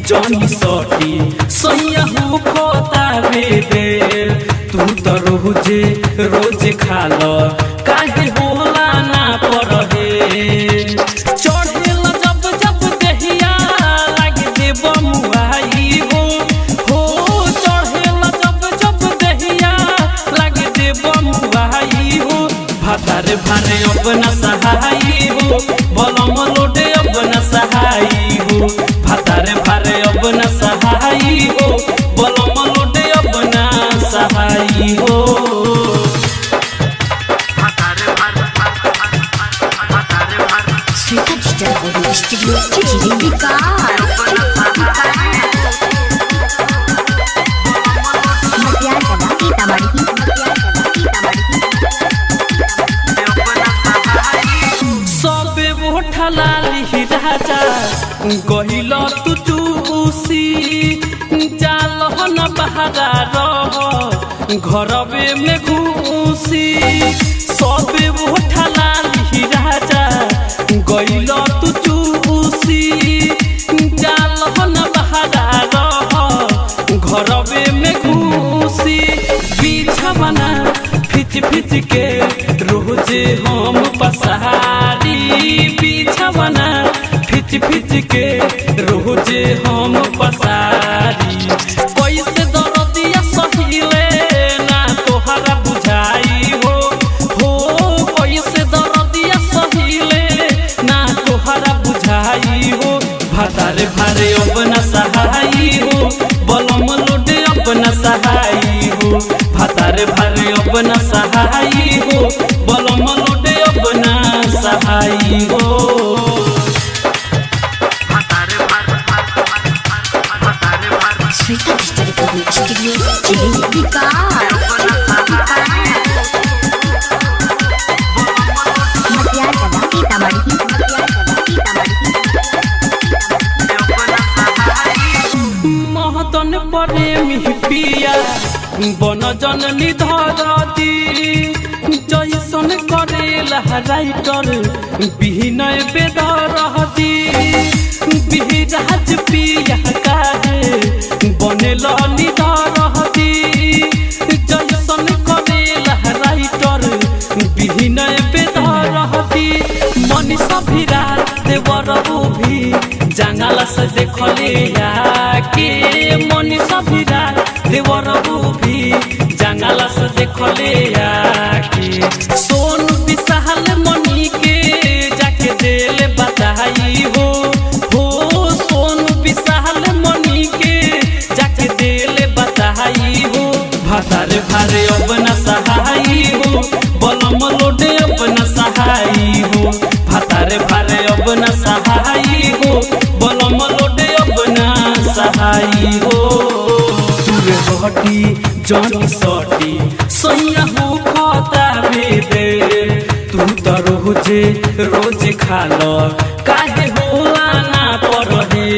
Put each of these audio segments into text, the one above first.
जनी सटी सैया हो खोतावे दे तू तो रोजे रोज खाल काहे होला ना परहे चढ़ेला जब जब देहिया लागे देव मुआई हो चढ़ेला जब जब देहिया लागे देव मुआई हो भातारे भारे अपना सहाई हो बलम लोडे अपना सहाई हो भातारे भारे अपना सहाई हो बलम लोडे अपना सहाई हो सबे बोठा लाली राजा गहिल तू चूसी जाल न बहारा रह घरवे में घूसी सबे बोठा लाली राजा गहिल तू चूसी जाल न बहारा रह घरवे में घूसी बिछवना फिच फिच के रोजे हम पसारी बिछवना फिच फिच के रोजे हम पसारी कैसे दर्दिया सहिले ना तोहरा बुझाई हो कैसे दर्दिया सहिले ना तोहरा बुझाई हो भातारे भारे अपना सहाई हो बलम लोडे अपना सहाई हो भातारे भारे अपना सहाई हो बलम लोडे अपना सहाई हो महतन प्रेमी पिया बन जननी धरती जैसन करेला राइटर बिनय बेदरती बिहराज पिया काहे बनेल निधरती जैसन करेला राइटर बिनय बेदरती मनीषा विराट देवर भी जंगल से देखले के मनीषा विराट देवर भी जंगल से देखले के सोन विशाल मनी के जाके दिल बताई हो सोन विशाल मनी के जाके दिल बताई हो भातारे भारे अपना सहाई हो बलम लोडे अपना सहाई हो भातारे भारे अपना सहाई हो बलम लोडे अपना सहाई हो तुरे बहटी जनी सटी सैया हो खोतावे दे तू तो रोजे रोज खाल काहे होला ना परहे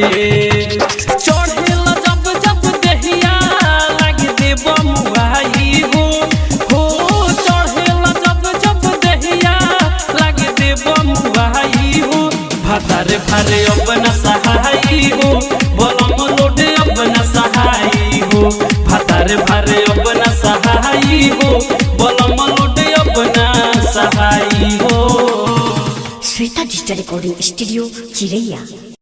चढ़ेला जब जब देहिया लागे देव मुआई हो चढ़ेला जब जब देहिया लागे देव मुआई हो भातारे भारे अपना सहाई हो बलम लोडे अपना सहाई हो भातारे भारे अपना सहाई हो बलम लोडे अपना सहाई हो श्वेता डिजिटल रिकॉर्डिंग स्टूडियो चिरैया।